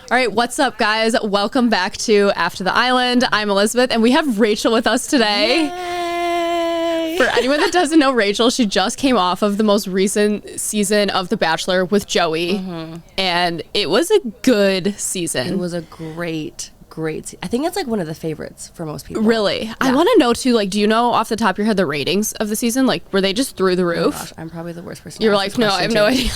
All right, what's up, guys? Welcome back to After the Island. I'm Elizabeth, and we have Rachel with us today. Yay. For anyone that doesn't know Rachel, she just came off of the most recent season of The Bachelor with Joey, and it was a good season. It was a great I think it's like one of the favorites for most people. Really? Yeah. I want to know too, like, do you know off the top of your head the ratings of the season? Like, were they just through the roof? Oh gosh, I'm probably the worst person. You're like, no, I have no idea.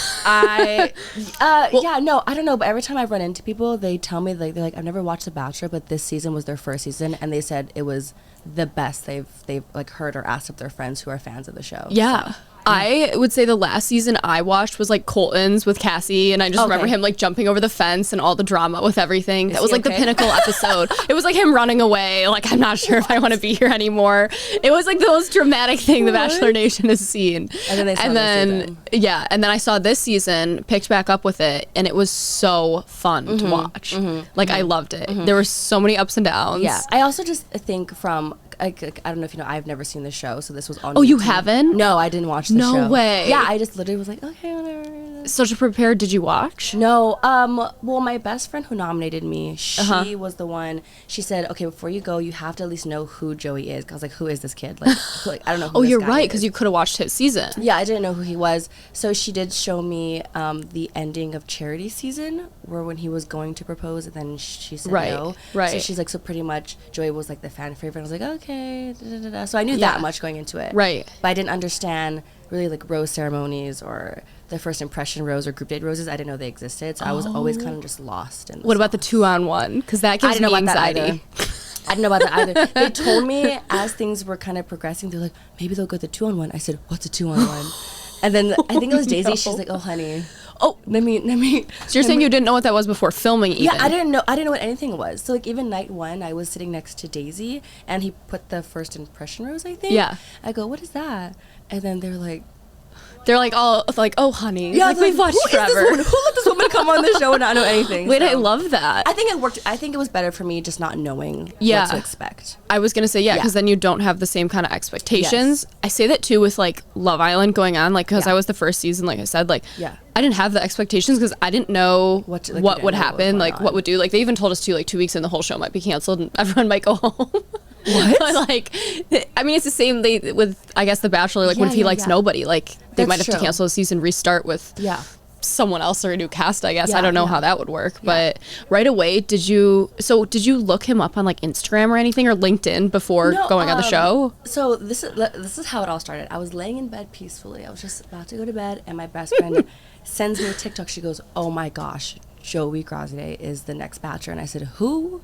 Yeah, no, I don't know, but every time I run into people, they tell me, like, they're like, I've never watched The Bachelor, but this season was their first season, and they said it was the best they've like heard or asked of their friends who are fans of the show. Yeah. So. I would say the last season I watched was like Colton's with Cassie, and I just remember him like jumping over the fence and all the drama with everything. That was like the pinnacle episode. It was like him running away, like, I'm not sure if I want to be here anymore. It was like the most dramatic thing the Bachelor Nation has seen. And then I saw this season, picked back up with it, and it was so fun to watch. I loved it. There were so many ups and downs. Yeah, I also just think from I don't know if you know, I've never seen the show, so this was on. Oh, YouTube. You haven't? No, I didn't watch the show. No way. Yeah, I just literally was like, okay, whatever. So to prepare, did you watch? No. Well, my best friend who nominated me, she was the one. She said, okay, before you go, you have to at least know who Joey is. I was like, who is this kid? Like I don't know. Who you're right, because you could have watched his season. Yeah, I didn't know who he was. So she did show me the ending of Charity season, where when he was going to propose, and then she said no. Right. So she's like, so pretty much Joey was like the fan favorite. I was like, okay. So I knew that much going into it. Right. But I didn't understand really like rose ceremonies or the first impression rose or group date roses. I didn't know they existed. So I was always kind of just lost in the What about the 2-on-1? Because that gives me anxiety. I didn't know about that either. They told me as things were kind of progressing, they're like, maybe they'll go the 2-on-1. I said, what's a 2-on-1? And then I think it was Daisy. She's like, oh, honey. Oh, let me. So you're saying you didn't know what that was before filming even? Yeah, I didn't know what anything was. So like even night one, I was sitting next to Daisy, and he put the first impression rose, I think. Yeah. I go, what is that? And then they're like, oh, honey. Yeah, like we've watched forever. Who let this woman come on the show and not know anything? Wait, so. I love that. I think it worked. I think it was better for me just not knowing what to expect. I was going to say, because then you don't have the same kind of expectations. Yes. I say that too with like Love Island going on, like, because I was the first season, like I said, like, I didn't have the expectations because I didn't know what would happen, like what would do. Like they even told us to, like 2 weeks in, the whole show might be canceled and everyone might go home. What? But like, I mean, it's the same with, I guess, The Bachelor. Like, what if he likes nobody? Like, they might have to cancel the season, restart with someone else or a new cast, I guess. I don't know how that would work. But right away, did you look him up on like Instagram or anything, or LinkedIn before going on the show? So this is how it all started. I was laying in bed peacefully. I was just about to go to bed, and my best friend sends me a TikTok. She goes, oh my gosh, Joey Groside is the next Bachelor. And I said, who?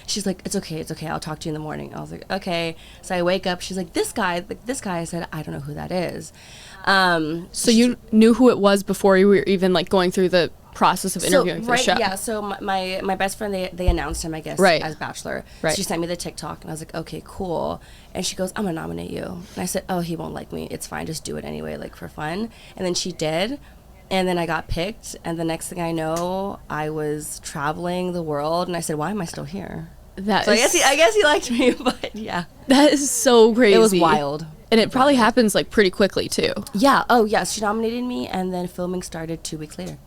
She's like, it's okay, I'll talk to you in the morning. I was like, okay. So I wake up, she's like, this guy. I said, I don't know who that is. So you knew who it was before you were even like going through the process of interviewing for the show? Yeah, so my best friend, they announced him, I guess, as Bachelor. Right. So she sent me the TikTok, and I was like, okay, cool. And she goes, I'm gonna nominate you. And I said, oh, he won't like me. It's fine, just do it anyway, like for fun. And then she did. And then I got picked, and the next thing I know, I was traveling the world, and I said, why am I still here? I guess he liked me, but yeah. That is so crazy. It was wild. And it probably happens like pretty quickly too. Yeah. Oh, yeah. She nominated me, and then filming started 2 weeks later.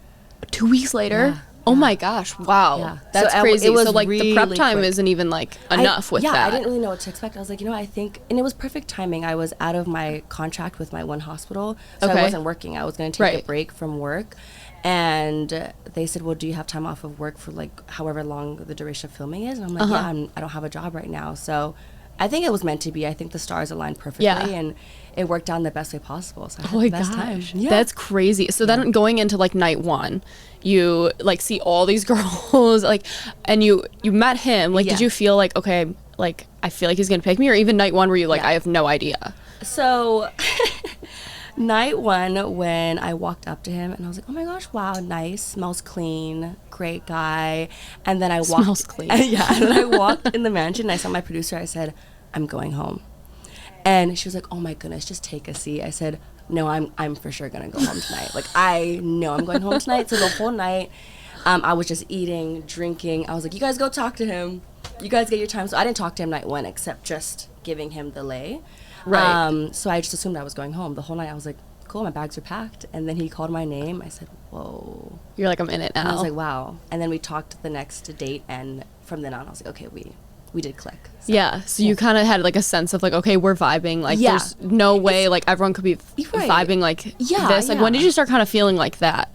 2 weeks later? Yeah. Oh my gosh! Wow, that's crazy. It was so like really the prep time quick. Isn't even like enough with that. Yeah, I didn't really know what to expect. I was like, I think, and it was perfect timing. I was out of my contract with my one hospital, so I wasn't working. I was going to take a break from work, and they said, well, do you have time off of work for like however long the duration of filming is? And I'm like, I don't have a job right now. So I think it was meant to be. I think the stars aligned perfectly, and it worked out in the best way possible. So I had the best time. Yeah. That's crazy. So then going into like night one, you like see all these girls like, and you met him. Like, did you feel like, okay, like I feel like he's gonna pick me, or even night one were you like, I have no idea? So night one, when I walked up to him and I was like, oh my gosh, wow, nice, smells clean, great guy. And then I walked, smells clean. And then I walked in the mansion and I saw my producer. I said, I'm going home. And she was like, oh my goodness, just take a seat. I said, no, I'm for sure gonna go home tonight. Like, I know I'm going home tonight. So the whole night, I was just eating, drinking. I was like, you guys go talk to him. You guys get your time. So I didn't talk to him night one, except just giving him the lay. Right. So I just assumed I was going home. The whole night I was like, cool, my bags are packed. And then he called my name. I said, whoa. You're like, I'm in it now. And I was like, wow. And then we talked the next date, and from then on, I was like, okay, we did click. So, so you kind of had like a sense of like, okay, we're vibing. Like, there's no way like everyone could be vibing like this. Like, when did you start kind of feeling like that?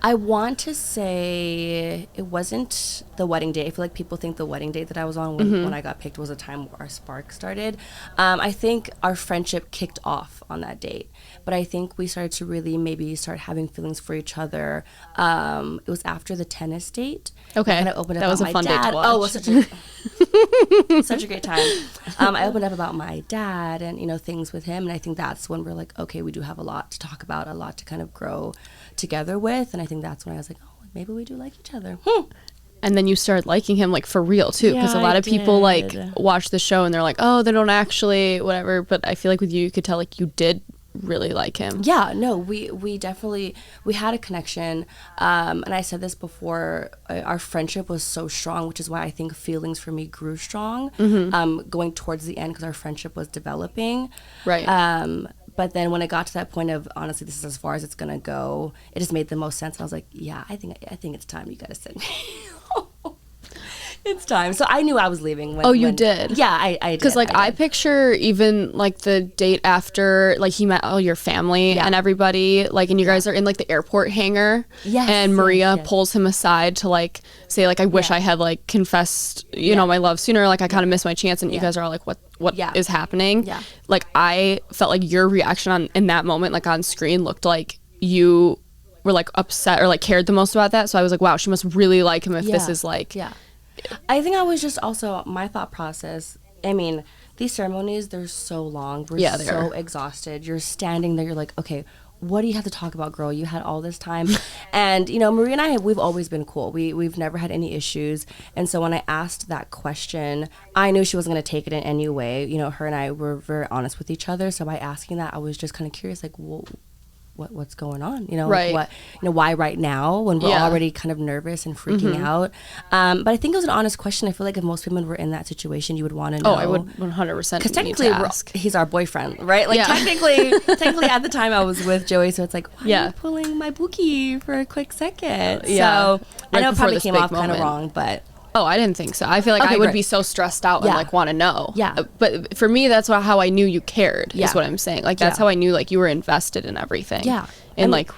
I want to say it wasn't the wedding date. I feel like people think the wedding date that I was on when I got picked was a time where our spark started. I think our friendship kicked off on that date. But I think we started to really maybe start having feelings for each other. It was after the tennis date. Okay. I opened up that was about a fun my dad. date to watch. Oh, it was such a great time. I opened up about my dad and, things with him. And I think that's when we're like, okay, we do have a lot to talk about, a lot to kind of grow together with. And I think that's when I was like, oh, maybe we do like each other. And then you started liking him like for real too, because a lot of people like watch the show and they're like, oh, they don't actually whatever. But I feel like with you could tell like you did really like him. Yeah, no, we definitely, we had a connection. And I said this before, our friendship was so strong, which is why I think feelings for me grew strong going towards the end, because our friendship was developing. Right. But then when it got to that point of, honestly, this is as far as it's going to go, it just made the most sense. And I was like, yeah, I think it's time. You got to send me. It's time. So I knew I was leaving. You did? Yeah, I did. Because I picture even like the date after like he met all your family and everybody, like, and you guys are in like the airport hangar. Yes. And Maria pulls him aside to like say like, I wish I had like confessed, you know, my love sooner. Like I kind of missed my chance. And you guys are all like, what is happening? Yeah. Like I felt like your reaction in that moment, like on screen, looked like you were like upset or like cared the most about that. So I was like, wow, she must really like him if this is like. Yeah. I think I was just also, my thought process, I mean, these ceremonies, they're so long. We're so exhausted. You're standing there, you're like, okay, what do you have to talk about, girl? You had all this time. And, Maria and I, we've always been cool. We've never had any issues. And so when I asked that question, I knew she wasn't going to take it in any way. Her and I were very honest with each other. So by asking that, I was just kind of curious, like, well, what's going on, right. Like why right now when we're already kind of nervous and freaking out. But I think it was an honest question. I feel like if most women were in that situation, you would want to know. I would 100%. Because technically he's our boyfriend, right? Like technically at the time I was with Joey, so it's like, why are you pulling my bookie for a quick second? So I know it probably came off kind of wrong, but oh, I didn't think so. I feel like I would be so stressed out and like want to know. Yeah. But for me, that's how I knew you cared, is what I'm saying. Like, that's how I knew like you were invested in everything. Yeah. And like,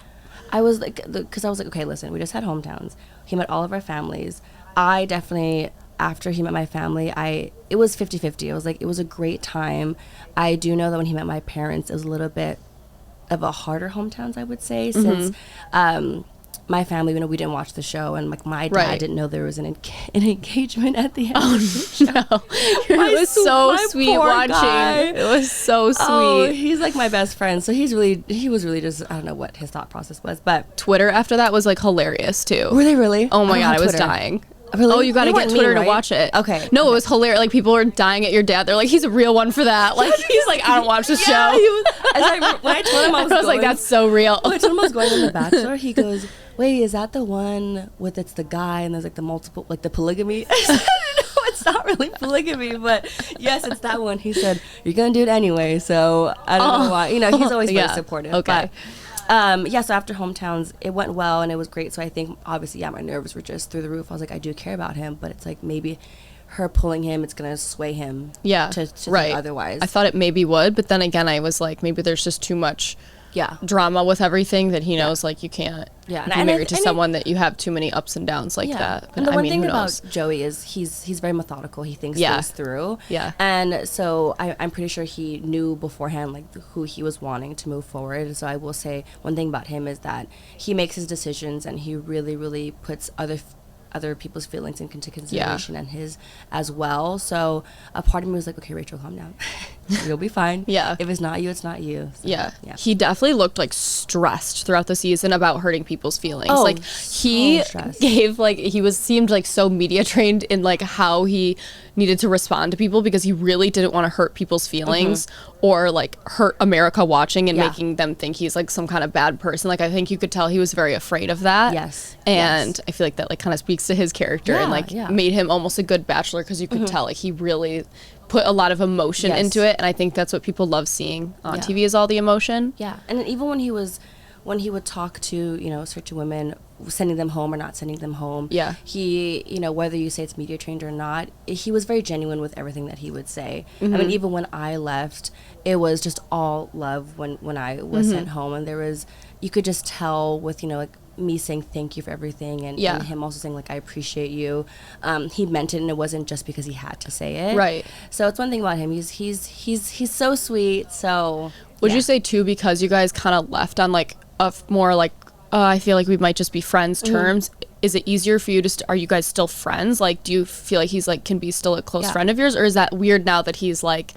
I was like, because I was like, okay, listen, we just had hometowns. He met all of our families. I definitely, after he met my family, it was 50-50. I was like, it was a great time. I do know that when he met my parents, it was a little bit of a harder hometowns, I would say, since my family, we didn't watch the show, and like my dad didn't know there was an engagement at the end of the show. No. It was so sweet watching. It was so sweet. Oh, he's like my best friend, so he was really just, I don't know what his thought process was, but Twitter after that was like hilarious too. Were they really? Oh my God, I was dying. Really? Oh, you got to get Twitter to watch it. Okay. No, it was hilarious. Like, people were dying at your dad. They're like, he's a real one for that. Like, he's like, I don't watch the show. When I told him I was like, that's so real. When I told him I was going on The Bachelor, he goes, wait, is that the one with it's the guy and there's like the multiple, like the polygamy? I said, no, it's not really polygamy, but yes, it's that one. He said, you're going to do it anyway. So I don't know why. He's always very supportive. Okay. But, so after hometowns, it went well and it was great. So I think obviously, my nerves were just through the roof. I was like, I do care about him, but it's like maybe her pulling him, it's going to sway him to think otherwise. I thought it maybe would, but then again, I was like, maybe there's just too much drama with everything that he knows like you can't be married to someone that you have too many ups and downs like that. But and the one thing about Joey is he's very methodical. He thinks things through. Yeah. And so I'm pretty sure he knew beforehand like who he was wanting to move forward. So I will say one thing about him is that he makes his decisions and he really, really puts other people's feelings into consideration and his as well. So a part of me was like, okay, Rachel, calm down. You'll be fine. Yeah. If it's not you, it's not you. So, yeah. He definitely looked like stressed throughout the season about hurting people's feelings. Oh, like he gave like, seemed like so media trained in like how he needed to respond to people because he really didn't want to hurt people's feelings or like hurt America watching and making them think he's like some kind of bad person. Like I think you could tell he was very afraid of that. Yes. And I feel like that like kind of speaks speaks to his character and like made him almost a good bachelor, because you could tell like he really put a lot of emotion into it, and I think that's what people love seeing on TV, is all the emotion. And even when he would talk to, you know, certain women, sending them home or not sending them home, he, you know, whether you say it's media trained or not, he was very genuine with everything that he would say. I mean, even when I left, it was just all love when I was sent home, and there was, you could just tell with, you know, like me saying thank you for everything, and him also saying like I appreciate you. He meant it, and it wasn't just because he had to say it. Right. So it's one thing about him. He's so sweet. So would you say too, because you guys kind of left on like a more like I feel like we might just be friends terms, is it easier for you to are you guys still friends? Like, do you feel like he's like can be still a close friend of yours, or is that weird now that he's like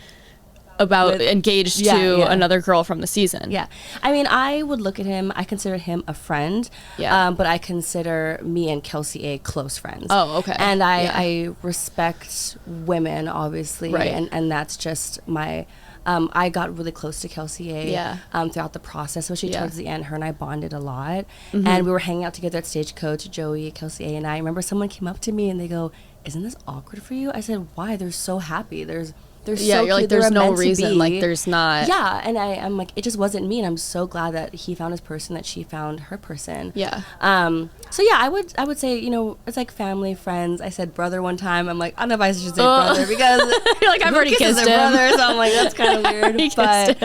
engaged to another girl from the season? I mean, I would look at him, I consider him a friend, but I consider me and Kelsey A close friends. And I respect women, obviously, and that's just my I got really close to Kelsey A throughout the process, especially towards the end. Her and I bonded a lot, and we were hanging out together at Stagecoach, Joey, Kelsey A, and I remember someone came up to me and they go, "Isn't this awkward for you?" I said, "Why? They're so happy. They're so you're cute. like, there's no reason, like there's not." And I'm like, it just wasn't me, and I'm so glad that he found his person, that she found her person. So I would say, you know, it's like family, friends. I said brother one time. I'm like, I don't know if I should say brother, because you're like, I've already kissed him. Brother, so I'm like, that's kind of weird. But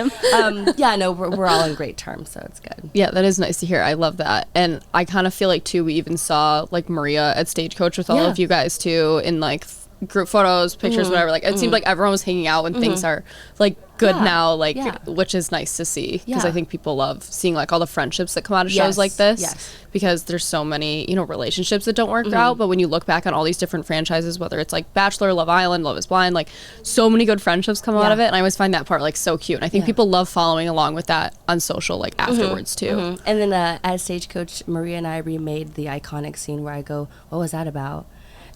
no, we're all in great terms, so it's good. Yeah, that is nice to hear. I love that. And I kind of feel like too, we even saw like Maria at Stagecoach with all of you guys too, in like group photos, pictures, whatever. Like it seemed like everyone was hanging out, and things are like good now, like which is nice to see, because I think people love seeing like all the friendships that come out of shows like this, because there's so many, you know, relationships that don't work out, but when you look back on all these different franchises, whether it's like Bachelor, Love Island, Love is Blind, like so many good friendships come out of it, and I always find that part like so cute, and I think people love following along with that on social like afterwards too. And then at Stagecoach, Maria and I remade the iconic scene where I go, "What was that about?"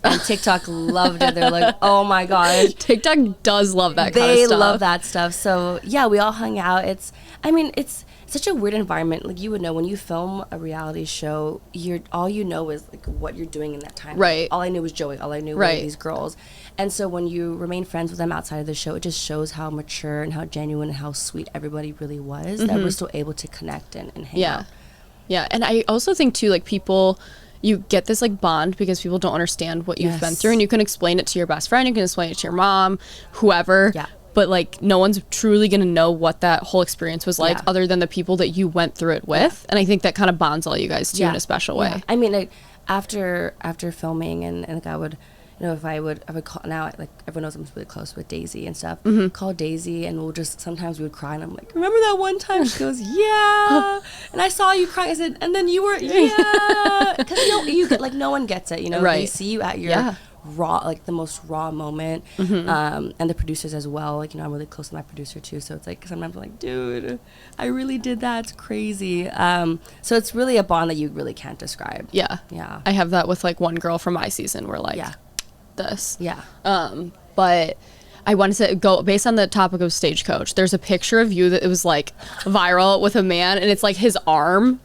And TikTok loved it. They're like, "Oh my gosh." TikTok does love that kind of stuff. They love that stuff. So yeah, we all hung out. It's such a weird environment. Like, you would know when you film a reality show, all you know is like what you're doing in that time. Right. All I knew was Joey. All I knew were these girls. And so when you remain friends with them outside of the show, it just shows how mature and how genuine and how sweet everybody really was, that we're still able to connect and hang out. Yeah. And I also think too, like people, you get this like bond because people don't understand what you've been through, and you can explain it to your best friend, you can explain it to your mom, whoever, but like no one's truly gonna know what that whole experience was like other than the people that you went through it with, and I think that kind of bonds all you guys too in a special way. I mean, like after filming, and like I would, you know, I would call, now like everyone knows I'm really close with Daisy and stuff, call Daisy, and we'll just, sometimes we would cry, and I'm like, "Remember that one time?" She goes, "Yeah." And I saw you crying. I said, "And then you were," because you get, like, no one gets it, you know, they see you at your raw, like the most raw moment, and the producers as well, like, you know, I'm really close to my producer too, so it's like sometimes I'm like, "Dude, I really did that, it's crazy." So it's really a bond that you really can't describe. I have that with like one girl from my season, where like this. But I wanted to go based on the topic of Stagecoach. There's a picture of you that it was like viral with a man, and it's like his arm,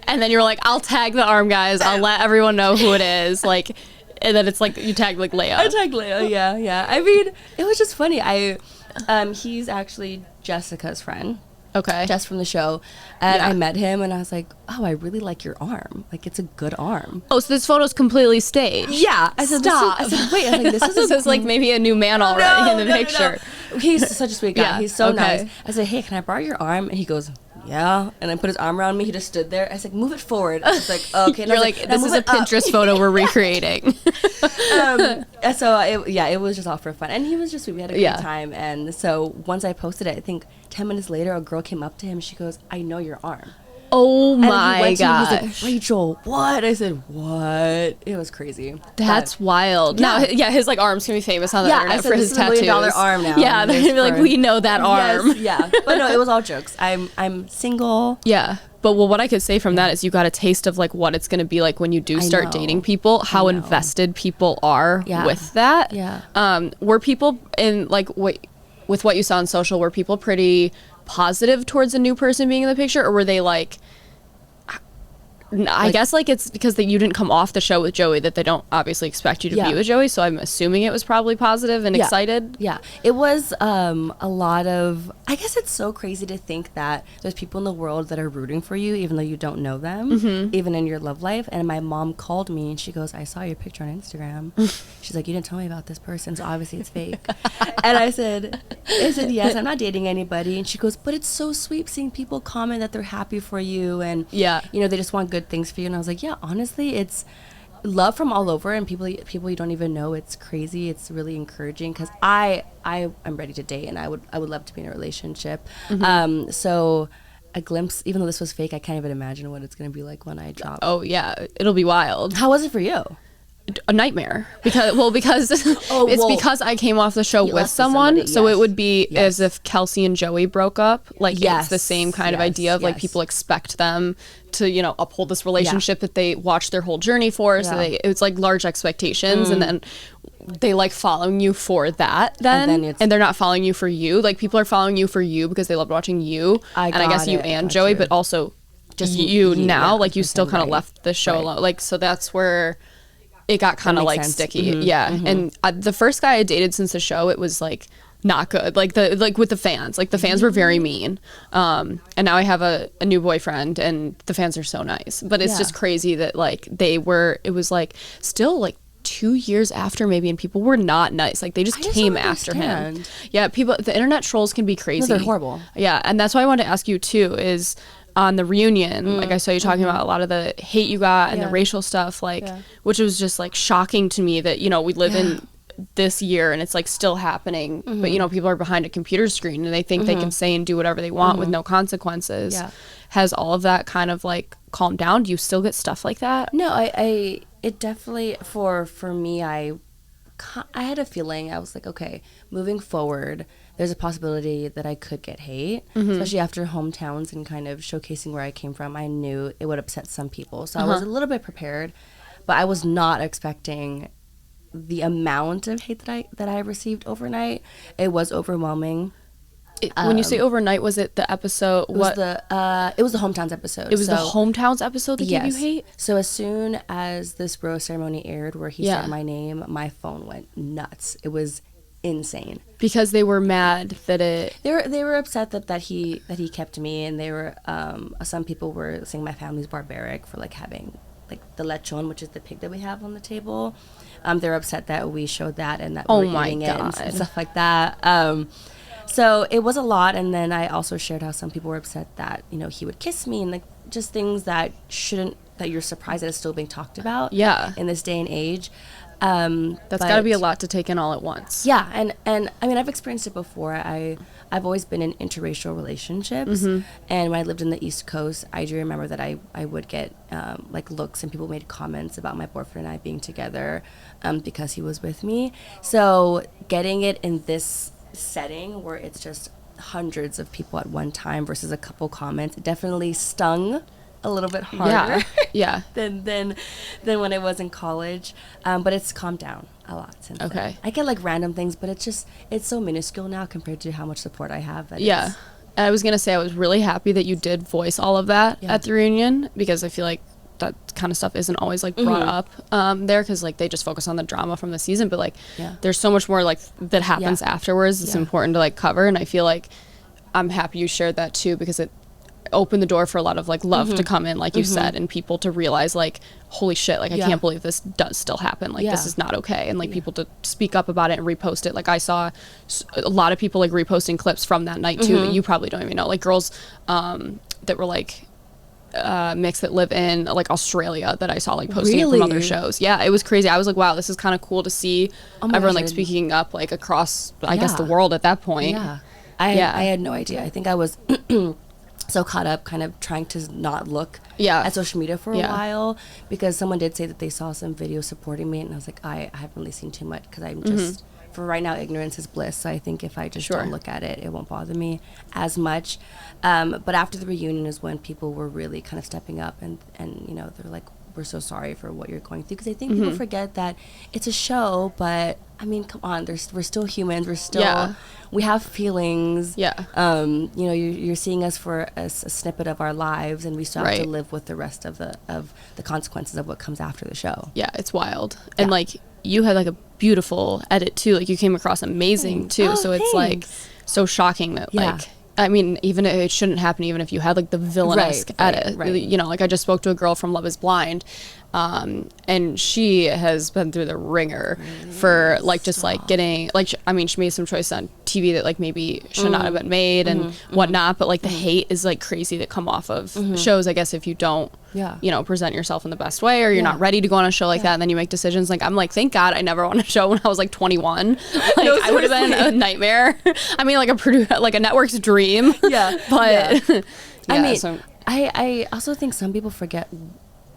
and then you're like, "I'll tag the arm, guys. I'll let everyone know who it is." Like, and then it's like you tagged like Leia. I tagged Leia. Yeah. I mean, it was just funny. He's actually Jessica's friend. Okay. Just from the show. And I met him, and I was like, "Oh, I really like your arm. Like, it's a good arm." Oh, so this photo's completely staged? Yeah. I said, "Stop." I said, "Wait." I was like, this is like maybe a new man already in the picture. No. He's such a sweet guy. He's so nice. I said, "Hey, can I borrow your arm?" And he goes, "Yeah." And then put his arm around me. He just stood there. I was like, "Move it forward." I was like, "Okay." And you're like, "This is a Pinterest photo we're recreating." So it was just all for fun, and he was just sweet. We had a great time. And so once I posted it, I think 10 minutes later, a girl came up to him. She goes, "I know your arm." Oh my gosh. He was like, "Rachel, what?" I said, "What?" It was crazy. That's wild. Now, his like arm's gonna be famous on the internet for his tattoos. $1 million arm now. Yeah, they're gonna be like, "We know that arm." Yes, but no, it was all jokes. I'm single. Yeah. But what I could say from that is you got a taste of like what it's going to be like when you do start dating people, how invested people are with that. Were people in like with what you saw on social, were people pretty positive towards a new person being in the picture, or were they like, I guess like it's because that you didn't come off the show with Joey that they don't obviously expect you to be with Joey. So I'm assuming it was probably positive and excited. Yeah, it was a lot of. I guess it's so crazy to think that there's people in the world that are rooting for you, even though you don't know them, even in your love life. And my mom called me and she goes, "I saw your picture on Instagram." She's like, "You didn't tell me about this person, so obviously it's fake." And I said, "Yes, I'm not dating anybody." And she goes, "But it's so sweet seeing people comment that they're happy for you and they just want good things for you." And I was like, yeah, honestly, it's love from all over, and people you don't even know. It's crazy. It's really encouraging because I am ready to date, and I would love to be in a relationship. So a glimpse, even though this was fake, I can't even imagine what it's going to be like when I drop. Oh yeah, it'll be wild. How was it for you? A nightmare because because I came off the show with someone, so it would be as if Kelsey and Joey broke up. Like it's the same kind of idea of like people expect them to uphold this relationship that they watched their whole journey for. So it's like large expectations, and then they like following you for that and they're not following you for you. Like people are following you for you because they loved watching you, and I guess you and Joey, but also just you now. Like you still kind of left the show alone. Like so that's where it got kind of like sense. Sticky. And the first guy I dated since the show, it was like not good. Like with the fans, like the fans were very mean. And now I have a new boyfriend and the fans are so nice, but it's just crazy that like it was like still like 2 years after maybe, and people were not nice. Like they just came after him. Yeah. The internet trolls can be crazy. No, they're horrible. Yeah. And that's why I wanted to ask you too is, on the reunion, like I saw you talking about a lot of the hate you got and the racial stuff, like, which was just like shocking to me that, we live in this year and it's like still happening, but people are behind a computer screen and they think they can say and do whatever they want with no consequences. Has all of that kind of like calmed down? Do you still get stuff like that? No, it definitely, for me, I had a feeling. I was like, okay, moving forward, there's a possibility that I could get hate, especially after hometowns and kind of showcasing where I came from. I knew it would upset some people. So I was a little bit prepared, but I was not expecting the amount of hate that I received overnight. It was overwhelming. When you say overnight, was it the episode? It was the hometowns episode. It was the hometowns episode that gave you hate? So as soon as this rose ceremony aired where he said my name, my phone went nuts. It was insane because they were mad that they were upset that he kept me, and they were some people were saying my family's barbaric for like having like the lechon, which is the pig that we have on the table. They're upset that we showed that and that we're eating it and stuff like that. So it was a lot. And then I also shared how some people were upset that he would kiss me and like just things that you're surprised that it's still being talked about in this day and age. That's got to be a lot to take in all at once. Yeah, and I mean, I've experienced it before. I've always been in interracial relationships, and when I lived in the East Coast, I do remember that I would get like looks, and people made comments about my boyfriend and I being together because he was with me. So getting it in this setting where it's just hundreds of people at one time versus a couple comments, it definitely stung a little bit harder than when I was in college, but it's calmed down a lot since then. I get like random things, but it's so minuscule now compared to how much support I have. And I was gonna say I was really happy that you did voice all of that at the reunion, because I feel like that kind of stuff isn't always like brought up there, because like they just focus on the drama from the season, but like there's so much more like that happens afterwards. It's important to like cover, and I feel like I'm happy you shared that too, because it opened the door for a lot of like love to come in, like you said, and people to realize like, holy shit, like I can't believe this does still happen, like this is not okay, and like people to speak up about it and repost it. Like I saw a lot of people like reposting clips from that night too that you probably don't even know, like girls that were like mixed that live in like Australia that I saw like posting it from other shows. It was crazy. I was like, wow, this is kind of cool to see everyone like speaking up like across I guess the world at that point. I had no idea. I think I was so caught up kind of trying to not look at social media for a while, because someone did say that they saw some videos supporting me, and I was like, I haven't really seen too much, because I'm just, for right now, ignorance is bliss. So I think if I just don't look at it, it won't bother me as much. But after the reunion is when people were really kind of stepping up and they're like, we're so sorry for what you're going through, because I think people forget that it's a show, but I mean, come on, we're still humans, we're still we have feelings. You know, you're seeing us for a snippet of our lives, and we still have to live with the rest of the consequences of what comes after the show. It's wild. And like, you had like a beautiful edit too, like you came across amazing too. So it's like so shocking that like, I mean, even it shouldn't happen even if you had like the villainous edit. You know, like I just spoke to a girl from Love is Blind, and she has been through the ringer for like just like getting like, I mean, she made some choices on TV that like maybe should not have been made and whatnot, but like the hate is like crazy that come off of shows, I guess, if you don't you know, present yourself in the best way, or you're not ready to go on a show like that, and then you make decisions. Like, I'm like, thank God I never won a show when I was like 21. Like, no, I would have been a nightmare. I mean, like a network's dream. But I mean, so I also think some people forget,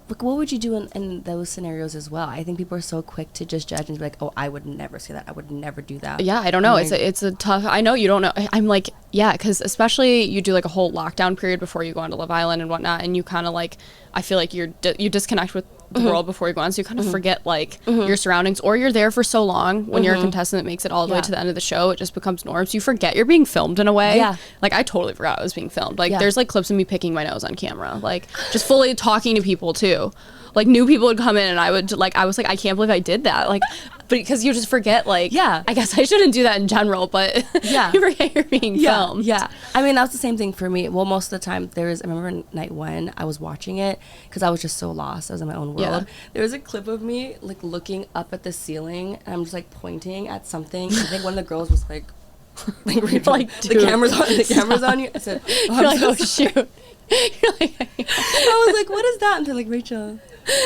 like, what would you do in those scenarios as well? I think people are so quick to just judge and be like, oh, I would never say that, I would never do that. I don't know. It's a tough, I know you don't know. I'm like, because especially you do like a whole lockdown period before you go onto Love Island and whatnot, and you kind of like, I feel like you disconnect with the world before you go on, so you kind of forget like your surroundings, or you're there for so long when you're a contestant that makes it all the way to the end of the show, it just becomes norm, so you forget you're being filmed in a way. Like, I totally forgot I was being filmed. Like, there's like clips of me picking my nose on camera, like just fully talking to people too. Like, new people would come in and I would like, I was like, I can't believe I did that. Like, but because you just forget, like, I guess I shouldn't do that in general, but you forget you're being filmed. I mean, that was the same thing for me. Well, most of the time I remember night one, I was watching it because I was just so lost. I was in my own world. There was a clip of me like looking up at the ceiling, and I'm just like pointing at something. I think one of the girls was like Rachel, like, the camera's on you. I said, you're like, oh shoot. You're like, I was like, what is that? And they're like, Rachel,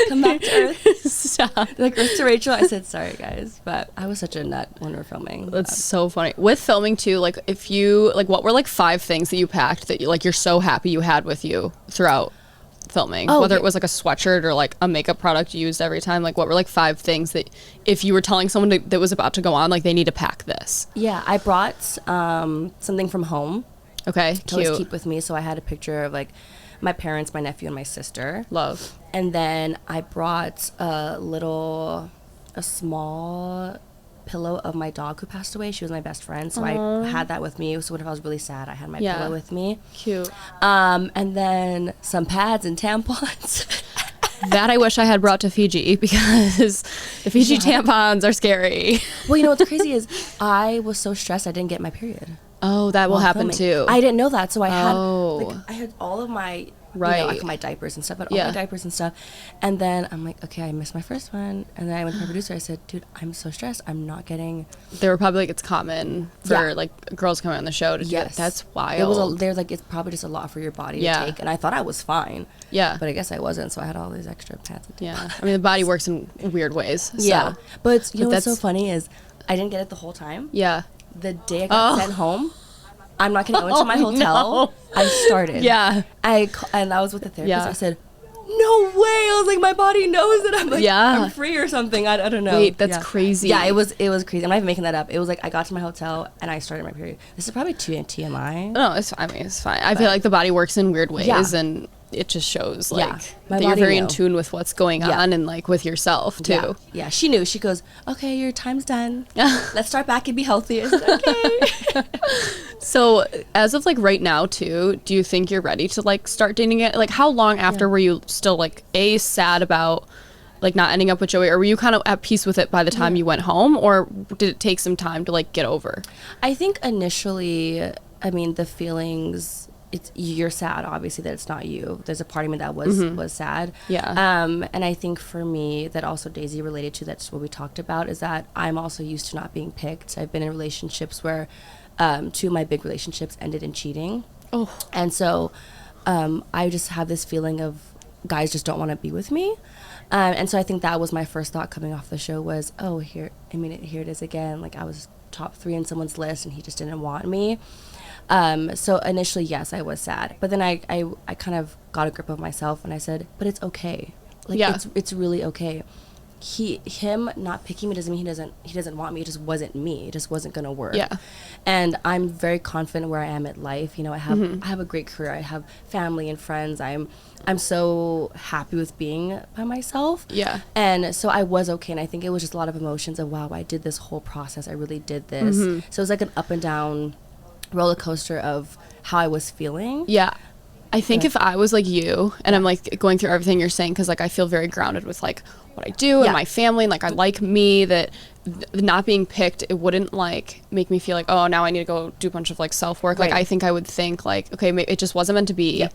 come back to Earth. Stop. They're like, Earth to Rachel. I said, sorry guys, but I was such a nut when we were filming. That's so funny. With filming too, like, if you like, what were like 5 things that you packed that you like, you're so happy you had with you throughout filming? Whether it was like a sweatshirt or like a makeup product you used every time, like what were like 5 things that if you were telling someone that was about to go on, like, they need to pack this? I brought something from home. Okay, to always keep with me. So I had a picture of like my parents, my nephew, and my sister. Love. And then I brought a small pillow of my dog who passed away. She was my best friend, so I had that with me. So if I was really sad, I had my pillow with me. Cute. And then some pads and tampons. That I wish I had brought to Fiji, because the Fiji tampons are scary. Well, you know what's crazy is I was so stressed I didn't get my period. Oh, that will happen too. I didn't know that, so I had all of my my diapers and stuff, but all my diapers and stuff, and then I'm like, okay, I missed my first one, and then I went to my producer. I said, dude, I'm so stressed. I'm not getting. They were probably like, it's common for like girls coming on the show to do it. That's wild. They're like, it's probably just a lot for your body to take, and I thought I was fine. But I guess I wasn't, so I had all these extra pads. I mean, the body works in weird ways. But you know what's so funny is I didn't get it the whole time. The day I got sent home, I'm not going to go into my hotel. I started. And I was with the therapist. I said, no way. I was like, my body knows that I'm like, I'm free or something. I don't know. Wait, that's crazy. Yeah, it was crazy. I'm not even making that up. It was like, I got to my hotel and I started my period. This is probably TMI. No, it's fine. I mean, it's fine. I feel like the body works in weird ways, and it just shows like that you're very in tune with what's going on, and like with yourself too. She knew. She goes, okay, your time's done. Let's start back and be healthy. I said, okay. So as of like right now too, do you think you're ready to like start dating it? Like, how long after were you still like sad about like not ending up with Joey, or were you kind of at peace with it by the time you went home, or did it take some time to like get over? I think initially, I mean, the feelings, you're sad obviously that it's not you. There's a part of me that was sad. And I think for me, that also Daisy related to, that's what we talked about, is that I'm also used to not being picked. I've been in relationships where 2 of my big relationships ended in cheating. And so I just have this feeling of guys just don't want to be with me. And so I think that was my first thought coming off the show was, here it is again. Like, I was top 3 in someone's list and he just didn't want me. So initially, yes, I was sad, but then I kind of got a grip of myself and I said, but it's okay. Like, it's really okay. him not picking me doesn't mean he doesn't want me. It just wasn't me. It just wasn't gonna work. Yeah. And I'm very confident where I am at life. You know, I have a great career. I have family and friends. I'm so happy with being by myself. Yeah. And so I was okay. And I think it was just a lot of emotions of, wow, I did this whole process. I really did this. So it was like an up and down roller coaster of how I was feeling. Yeah. I think if I was like you, and I'm like going through everything you're saying, because like I feel very grounded with like what I do and my family, and like I like me, that not being picked, it wouldn't like make me feel like, oh, now I need to go do a bunch of like self-work. Like I think I would think like, okay, it just wasn't meant to be,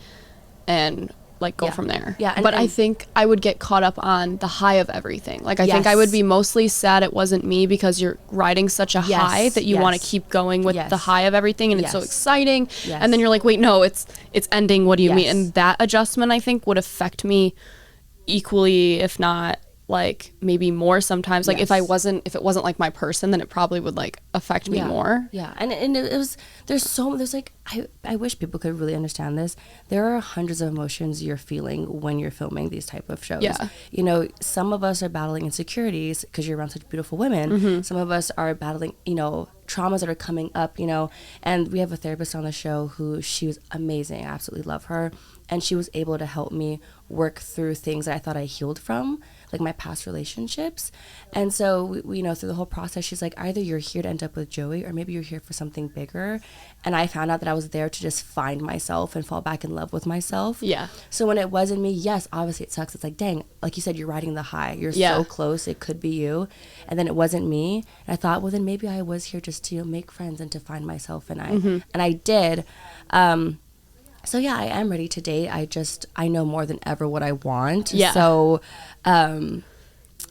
and like go from there. But I think I would get caught up on the high of everything. Like I think I would be mostly sad it wasn't me, because you're riding such a high that you want to keep going with the high of everything, and it's so exciting. And then you're like, wait, no, it's ending. What do you mean? And that adjustment, I think, would affect me equally, if not like maybe more sometimes. Like if it wasn't like my person, then it probably would like affect me more. And it was, there's like, I wish people could really understand this. There are hundreds of emotions you're feeling when you're filming these type of shows. You know, some of us are battling insecurities because you're around such beautiful women. Some of us are battling, you know, traumas that are coming up, you know. And we have a therapist on the show who, she was amazing. I absolutely love her. And she was able to help me work through things that I thought I healed from, like my past relationships. And so, we, you know, through the whole process, she's like, either you're here to end up with Joey, or maybe you're here for something bigger. And I found out that I was there to just find myself and fall back in love with myself. So when it wasn't me, yes, obviously it sucks. It's like, dang, like you said, you're riding the high. You're so close. It could be you. And then it wasn't me. And I thought, well, then maybe I was here just to, you know, make friends and to find myself. And I did. So yeah, I am ready to date. I know more than ever what I want. So,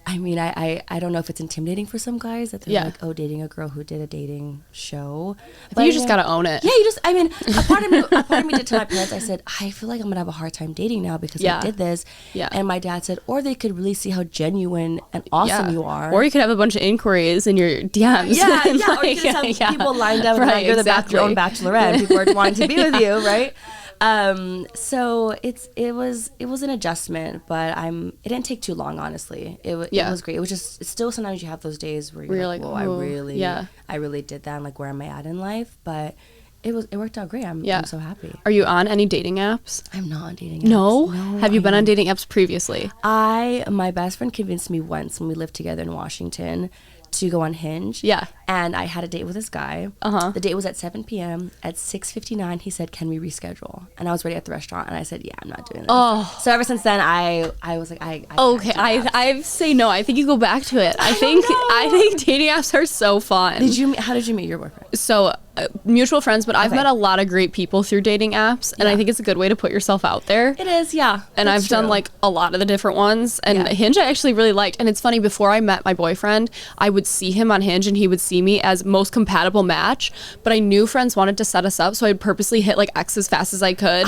I mean, I don't know if it's intimidating for some guys that they're like, oh, dating a girl who did a dating show. I think you just gotta own it. Yeah, you just, I mean, a part of me did tell my parents, I said, I feel like I'm gonna have a hard time dating now because I did this. And my dad said, or they could really see how genuine and awesome you are. Or you could have a bunch of inquiries in your DMs. Or you could just have people lined up, and you're your own Bachelorette, and people are wanting to be with you, right? So it was an adjustment, but it didn't take too long, honestly. It was great. It was just, still sometimes you have those days where you're like, whoa, I really did that, and like, where am I at in life? But it worked out great. I'm so happy. Are you on any dating apps? I'm not on dating apps. No? Have you been on dating apps previously? My best friend convinced me once when we lived together in Washington to go on Hinge. And I had a date with this guy. The date was at 7 p.m. At 6:59, he said, can we reschedule? And I was ready at the restaurant, and I said, yeah, I'm not doing this. So ever since then, I was like, I say no. I think you go back to it. I think dating apps are so fun. How did you meet your boyfriend? So mutual friends, but I've met a lot of great people through dating apps, and I think it's a good way to put yourself out there. It is, and I've done like a lot of the different ones, and Hinge I actually really liked. And it's funny, before I met my boyfriend, I would see him on Hinge and he would see me as most compatible match, but I knew friends wanted to set us up, so I'd purposely hit like X as fast as I could,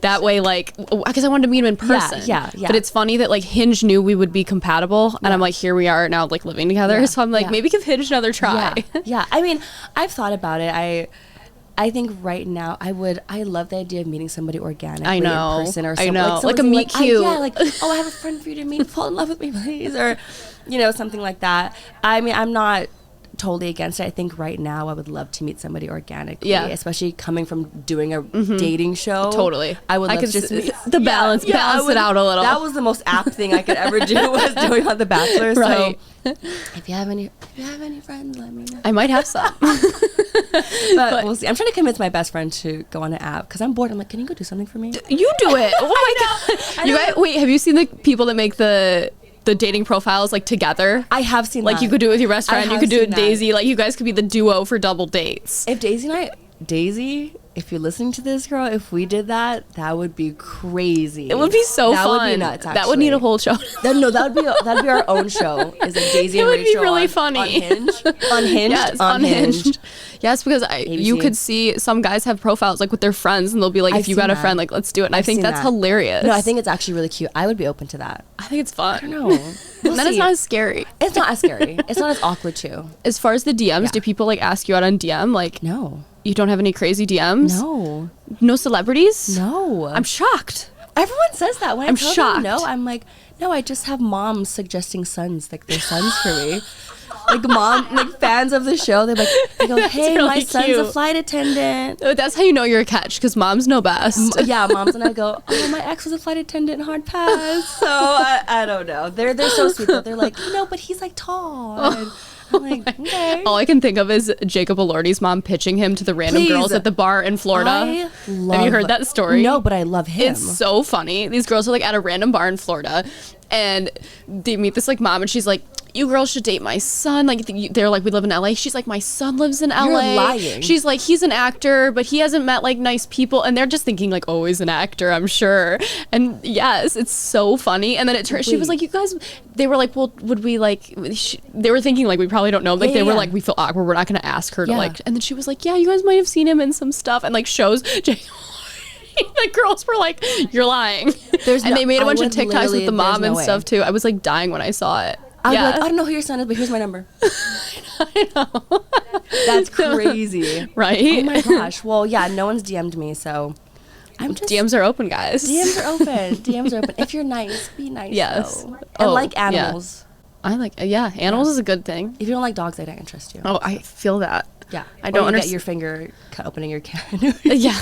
that way, like, because I wanted to meet him in person. But it's funny that like Hinge knew we would be compatible, and I'm like, here we are now, like, living together. So I'm like, maybe give Hinge another try. I mean, I've thought about it. I think right now I love the idea of meeting somebody organically in person, or something. Like a meet cute. Like, oh, I have a friend for you to meet, fall in love with me, please, or, you know, something like that. I mean, I'm not totally against it. I think right now I would love to meet somebody organically, especially coming from doing a dating show. Totally. I would love to just balance it out a little. That was the most apt thing I could ever do, was doing on The Bachelor. Right. So if you have any friends, let me know. I might have some. but we'll see. I'm trying to convince my best friend to go on an app because I'm bored. I'm like, can you go do something for me? You do it. Oh my god. You guys, wait, have you seen the people that make the dating profiles like together? I have seen like that. You could do it with your best friend, you could do it with Daisy, like you guys could be the duo for double dates. If Daisy, if you're listening to this, girl, if we did that, that would be crazy. It would be so fun. That would be nuts, actually. That would need a whole show. That'd be our own show. Is like Daisy and Rachel. It would be really funny. Unhinged? Yes, Unhinged. Yes, because you could see some guys have profiles like with their friends, and they'll be like, if you got a friend, like, let's do it. And I think that's hilarious. No, I think it's actually really cute. I would be open to that. I think it's fun. I don't know. And then it's not as scary. It's not as scary. It's not as awkward too. As far as the DMs, do people like ask you out on DM? Like, no. You don't have any crazy DMs? No. No celebrities? No. I'm shocked. Everyone says that when I'm shocked. No, I'm like, no, I just have moms suggesting sons, like their sons for me. Like fans of the show, they go, hey, really my son's cute. A flight attendant. That's how you know you're a catch, because moms know best. Yeah, moms. And I go, oh, my ex was a flight attendant, hard pass. So I don't know. They're so sweet. They're like, no, but he's like tall. And I'm like, okay. All I can think of is Jacob Elordi's mom pitching him to the random girls at the bar in Florida. Have you heard that story? No, but I love him. It's so funny. These girls are like at a random bar in Florida, and they meet this like mom, and she's like, you girls should date my son. Like, they're like, we live in LA. She's like, my son lives in LA. You're lying. She's like, he's an actor, but he hasn't met like nice people. And they're just thinking like, oh, he's an actor, I'm sure. And yes, it's so funny. And then it turned, she was like, you guys, they were like, well, would we like, they were thinking like, we probably don't know. Like, they were like, we feel awkward. We're not going to ask her to like, and then she was like, yeah, you guys might have seen him in some stuff, and like shows. The girls were like, you're lying. And they made a bunch of TikToks with the mom and stuff too. I was like dying when I saw it. I don't know who your son is, but here's my number. I know. That's crazy. Right? Oh my gosh. Well, yeah, no one's DM'd me, so I'm just... DMs are open, guys. DMs are open. DMs are open. If you're nice, be nice, yes. though. And like animals. Yeah. I like, animals is a good thing. If you don't like dogs, they don't interest you. Oh, I feel that. Yeah. I don't get your finger cut opening your can. Yeah.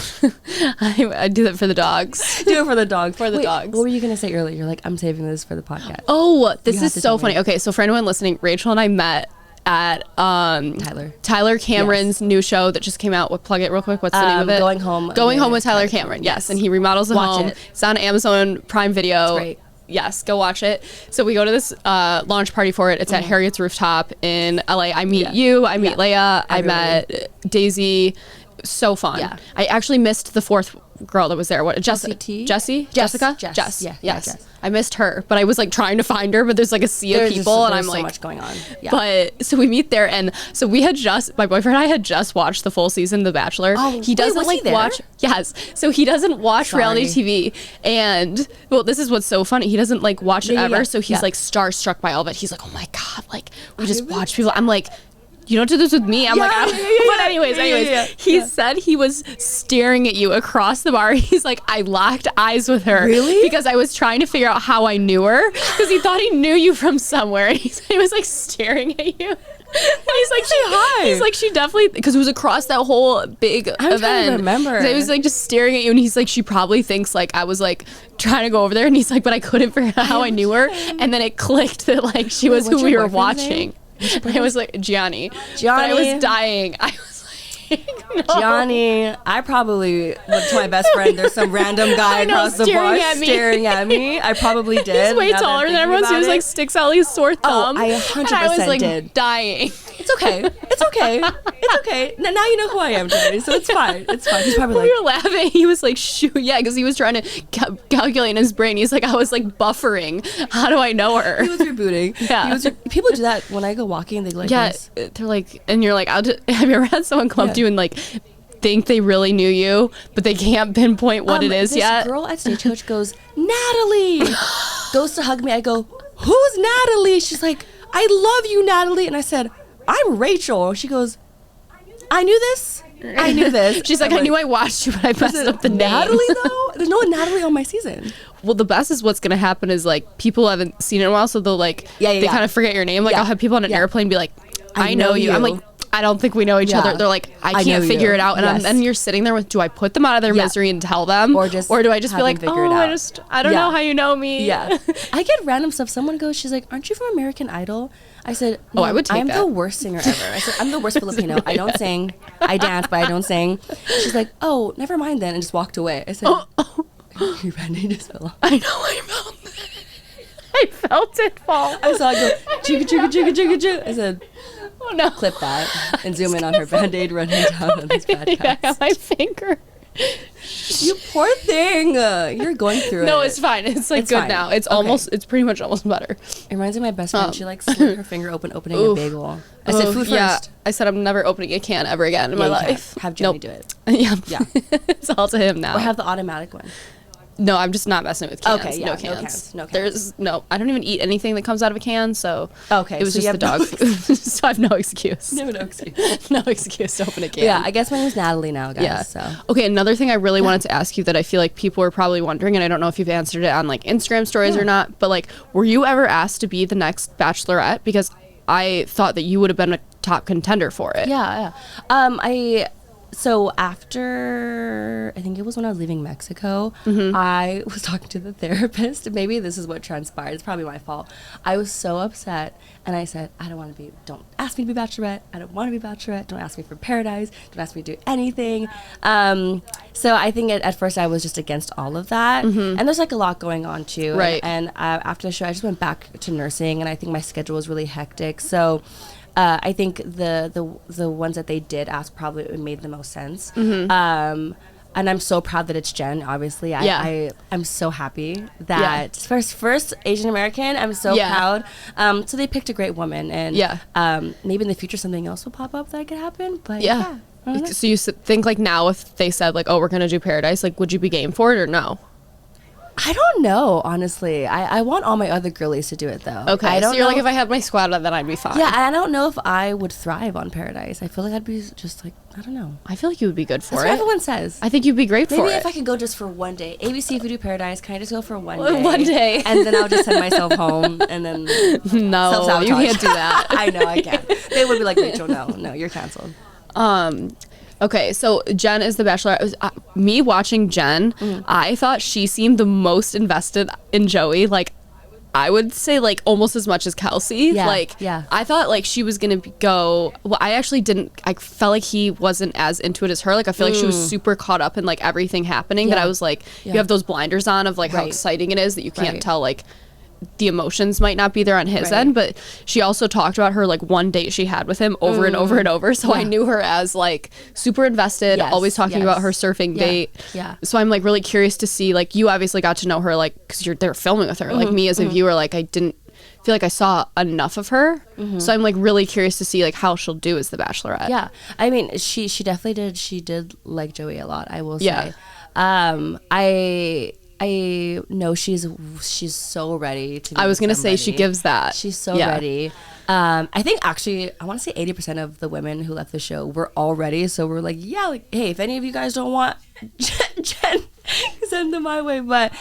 I do that for the dogs. Do it for the dogs. For the dogs. What were you going to say earlier? You're like, I'm saving this for the podcast. Oh, this is so funny. Okay, so for anyone listening, Rachel and I met at Tyler Cameron's new show that just came out. Plug it real quick. What's the name of it? Going Home with Tyler Cameron. Yes. And he remodels the home. It's on Amazon Prime Video. It's great. Yes, go watch it. So we go to this launch party for it. It's at Harriet's Rooftop in LA. I meet you. I meet Leia. I met Daisy. So fun. Yeah. I actually missed the fourth girl that was there. What? Jessie? Jessica? Jess. Yeah. Yes. Jess. I missed her, but I was like trying to find her, but there's like a sea of people, and I'm like, so much going on. Yeah. But so we meet there, and so we had my boyfriend and I had just watched the full season of The Bachelor. Oh, he doesn't watch. Yes. So he doesn't watch reality TV, and well, this is what's so funny. He doesn't like watch it ever. Yeah. So he's like starstruck by all of it. He's like, oh my God, like we just watch people. I'm like, you don't do this with me. I'm like, but anyways, he said he was staring at you across the bar. He's like, I locked eyes with her. Really? Because I was trying to figure out how I knew her, because he thought he knew you from somewhere. And he was like staring at you. And he's like, he's like, she definitely, because it was across that whole big event. I'm trying to remember. So he was like just staring at you, and he's like, she probably thinks like I was like trying to go over there, and he's like, but I couldn't figure out how I knew her. And then it clicked that like she was who we were watching. I was like, Gianni. But I was dying. I was like, no. Gianni, I probably went to my best friend. There's some random guy across the bar staring at me. I probably did. He's way taller than everyone, so he was like, sticks out his sore thumb. Oh, I 100% and I was like did. Dying. It's okay. It's okay. It's okay. Now you know who I am, Johnny, so it's fine. It's fine. He's probably we were laughing. He was like, shoot. Yeah, because he was trying to calculate in his brain. He's like, I was like buffering. How do I know her? He was rebooting. Yeah. People do that when I go walking. They go like this. They're like, and you're like, have you ever had someone come up to you and like think they really knew you, but they can't pinpoint what it is yet? This girl at Stagecoach goes, Natalie! Goes to hug me. I go, who's Natalie? She's like, I love you, Natalie. And I said, I'm Rachel. She goes, I knew this. She's like, I knew I watched you, but I messed up the name. Natalie, though? There's no Natalie on my season. Well, the best is what's going to happen is like people haven't seen it in a while, so they'll like, they kind of forget your name. Like I'll have people on an airplane be like, I know you. I'm like, I don't think we know each other. They're like, I can't figure it out. And then you're sitting there with, do I put them out of their misery and tell them? Or do I just be like, I don't know how you know me. Yeah. I get random stuff. Someone goes, she's like, aren't you from American Idol? I said, no, I would take that. I'm the worst singer ever. I said, I'm the worst Filipino. I don't sing. I dance, but I don't sing. She's like, oh, never mind then, and just walked away. I said, your band-aid just fell off. I know, I felt it fall. I saw it go, chugga, chugga, chugga, chugga, chugga. I said, oh no. Clip that and zoom in on her band-aid running down on this podcast. I got my finger. You poor thing. You're going through it. No, it's fine. It's like good fine. Now. It's it's pretty much almost better. It reminds me of my best friend. She like slit her finger opening a bagel. I said food first. I said I'm never opening a can ever again in my life. Have Jenny do it. Yeah. It's all to him now. Or have the automatic one. No, I'm just not messing with cans. Okay, yeah, no cans. No cans. There's no. I don't even eat anything that comes out of a can. So okay, it was so just the dog food. So I have no excuse. No excuse. No excuse to open a can. Yeah, I guess my name is Natalie now, guys. Yeah. So okay, another thing I really wanted to ask you that I feel like people are probably wondering, and I don't know if you've answered it on like Instagram stories or not, but like, were you ever asked to be the next Bachelorette? Because I thought that you would have been a top contender for it. Yeah. So after, I think it was when I was leaving Mexico, I was talking to the therapist. Maybe this is what transpired. It's probably my fault. I was so upset, and I said, don't ask me to be Bachelorette. I don't want to be Bachelorette. Don't ask me for Paradise. Don't ask me to do anything. So I think at first I was just against all of that. And there's like a lot going on too. Right. And after the show, I just went back to nursing, and I think my schedule was really hectic. So I think the ones that they did ask probably made the most sense. And I'm so proud that it's Jen, obviously. I'm so happy that first Asian American. I'm so proud. So they picked a great woman, and maybe in the future something else will pop up that could happen. But so you think like now if they said like, oh, we're gonna do Paradise, like would you be game for it or no? I don't know, honestly. I want all my other girlies to do it, though. Okay, so you're like, if I had my squad, then I'd be fine. Yeah, I don't know if I would thrive on Paradise. I feel like I'd be just like, I don't know. I feel like you would be good for That's it. what everyone says. I think you'd be great for it. Maybe if I could go just for one day. ABC, if we do Paradise, can I just go for one day? One day. And then I'll just send myself home, and then no, you can't do that. I know, I can't. They would be like, Rachel, no, you're canceled. Okay, so Jen is the Bachelorette. Me watching Jen, I thought she seemed the most invested in Joey. Like, I would say like almost as much as Kelsey. I thought like she was gonna go. Well, I actually didn't. I felt like he wasn't as into it as her. Like, I feel like she was super caught up in like everything happening. That I was like, you have those blinders on of like how exciting it is that you can't tell like the emotions might not be there on his end. But she also talked about her like one date she had with him over and over and over, so I knew her as like super invested, always talking about her surfing date. So I'm like really curious to see, like, you obviously got to know her like because you're there filming with her. Like me as a viewer, like I didn't feel like I saw enough of her. So I'm like really curious to see like how she'll do as the Bachelorette. I mean, she definitely did like Joey a lot, I will say. I know she's so ready to be I was gonna somebody. say she gives that. She's so ready. I think actually I want to say 80% of the women who left the show were all ready. So we're like, hey, if any of you guys don't want Jen, send them my way. But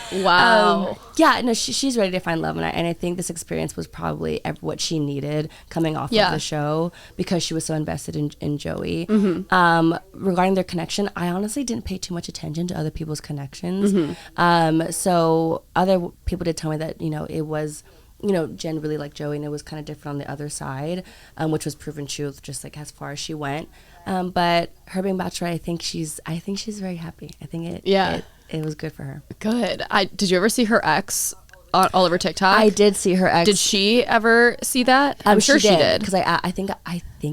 she's ready to find love, and I think this experience was probably what she needed coming off of the show, because she was so invested in Joey. Regarding their connection, I honestly didn't pay too much attention to other people's connections. So other people did tell me that it was, Jen really liked Joey, and it was kind of different on the other side, which was proven true just like as far as she went. But her being Bachelorette, I think she's very happy. I think it was good for her. Good. Did you ever see her ex all over TikTok? I did see her ex. Did she ever see that? I'm sure she did. Because I think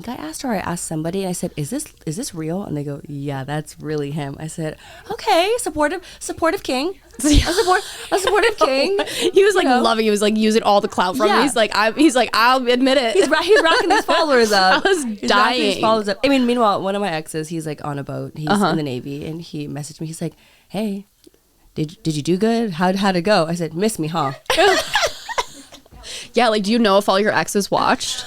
I asked her. I asked somebody, and I said, "Is this real?" And they go, "Yeah, that's really him." I said, "Okay, supportive king, a supportive king." He was like loving. He was like using all the clout from me. He's like, I'll admit it. He's rocking his followers up. I was dying. His followers up. I mean, meanwhile, one of my exes, he's like on a boat. He's in the Navy, and he messaged me. He's like, "Hey, did you do good? How'd it go?" I said, "Miss me, huh?" Yeah, like, do you know if all your exes watched?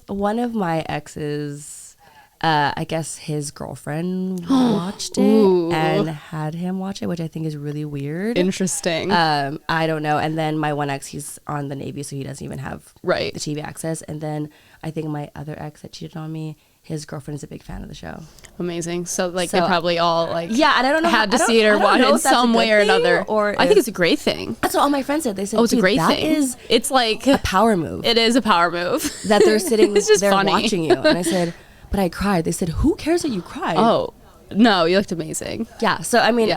One of my exes, I guess his girlfriend watched it and had him watch it, which I think is really weird. Interesting. I don't know. And then my one ex, he's on the Navy, so he doesn't even have the TV access. And then I think my other ex that cheated on me, his girlfriend is a big fan of the show. Amazing. So they probably all like and I don't know had to see it or watch it in some way or another. Or I think it's a great thing. That's what all my friends said. They said, it's a great thing. It's like a power move. It is a power move. That they're sitting there funny. watching you. And I said, but I cried. They said, who cares that you cried? Oh, no, you looked amazing. Yeah. So, I mean,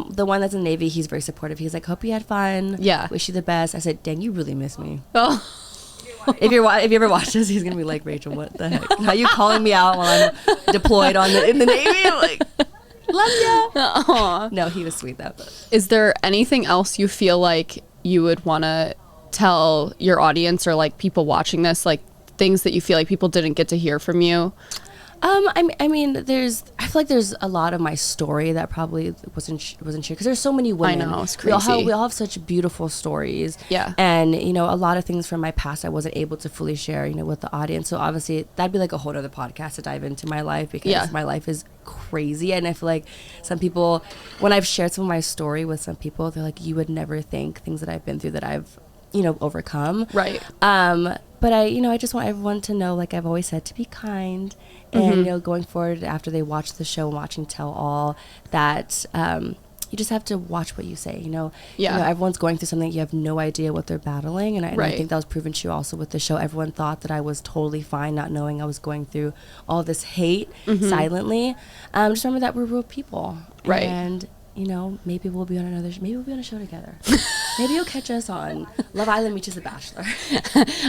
the one that's in the Navy, he's very supportive. He's like, hope you had fun. Yeah. Wish you the best. I said, dang, you really miss me. Oh. If you ever watch this, he's gonna be like, Rachel, what the heck? How you calling me out while I'm deployed in the Navy? I'm like, love ya. Aww. No, he was sweet though. Is there anything else you feel like you would want to tell your audience or like people watching this, like things that you feel like people didn't get to hear from you? I mean, I feel like there's a lot of my story that probably wasn't shared because there's so many women. I know, it's crazy. We all have such beautiful stories. Yeah. And, you know, a lot of things from my past I wasn't able to fully share, you know, with the audience. So obviously that'd be like a whole other podcast to dive into my life because my life is crazy. And I feel like some people, when I've shared some of my story with some people, they're like, you would never think things that I've been through that I've, you know, overcome. Right. But I just want everyone to know, like I've always said, to be kind. And, you know, going forward after they watch the show and watching Tell All, that you just have to watch what you say, you know. Yeah. You know, everyone's going through something, you have no idea what they're battling. And I think that was proven true also with the show. Everyone thought that I was totally fine, not knowing I was going through all this hate silently. Just remember that we're real people. Right. And, you know, maybe we'll be on a show together. Maybe you'll catch us on Love Island Meets The Bachelor.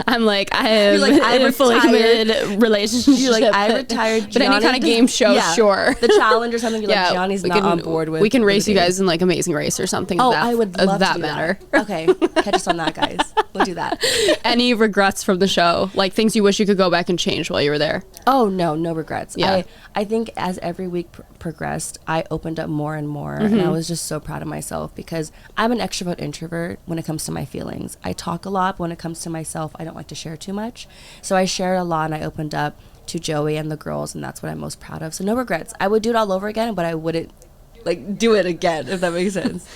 I'm like, I am in a fully committed relationship. You're like, I retired. But any kind of game show, sure. The challenge or something, you're like, Gianni's not on board with. We can race you guys in like Amazing Race or something. Oh, I would love that to do matter. That. Okay, catch us on that, guys. We'll do that. Any regrets from the show? Like things you wish you could go back and change while you were there? Oh, no regrets. Yeah. I think as every week progressed, I opened up more and more. And I was just so proud of myself because I'm an extrovert introvert when it comes to my feelings. I talk a lot, but when it comes to myself, I don't like to share too much. So I shared a lot and I opened up to Joey and the girls, and that's what I'm most proud of. So no regrets. I would do it all over again, but I wouldn't like do it again, if that makes sense.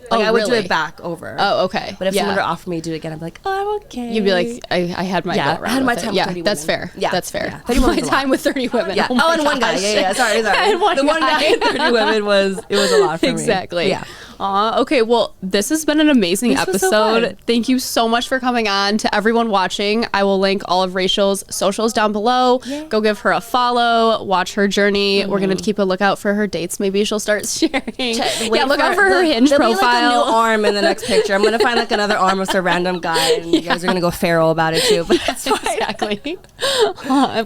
Like I would do it back over. Oh, okay. But if someone were to offer me to do it again, I'd be like, oh, I'm okay. You'd be like, I had my time with 30 women. That's fair. Yeah, that's fair. Yeah. 30 my time with 30 women. Yeah. Oh, and one guy. Yeah. Sorry. And one guy and 30 women was a lot for me. Exactly. Yeah. Okay, well, this has been an amazing episode. So Thank you so much for coming on. To everyone watching, I will link all of Rachel's socials down below. Yay. Go give her a follow, watch her journey. We're going to keep a lookout for her dates. Maybe she'll start sharing. Look out for her Hinge profile. Be like a new arm in the next picture. I'm going to find like another arm of some random guy, and you guys are going to go feral about it too. But that's fine. Exactly.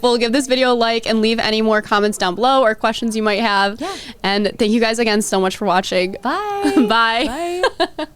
We'll give this video a like and leave any more comments down below or questions you might have. Yeah. And thank you guys again so much for watching. Bye. Bye. Bye.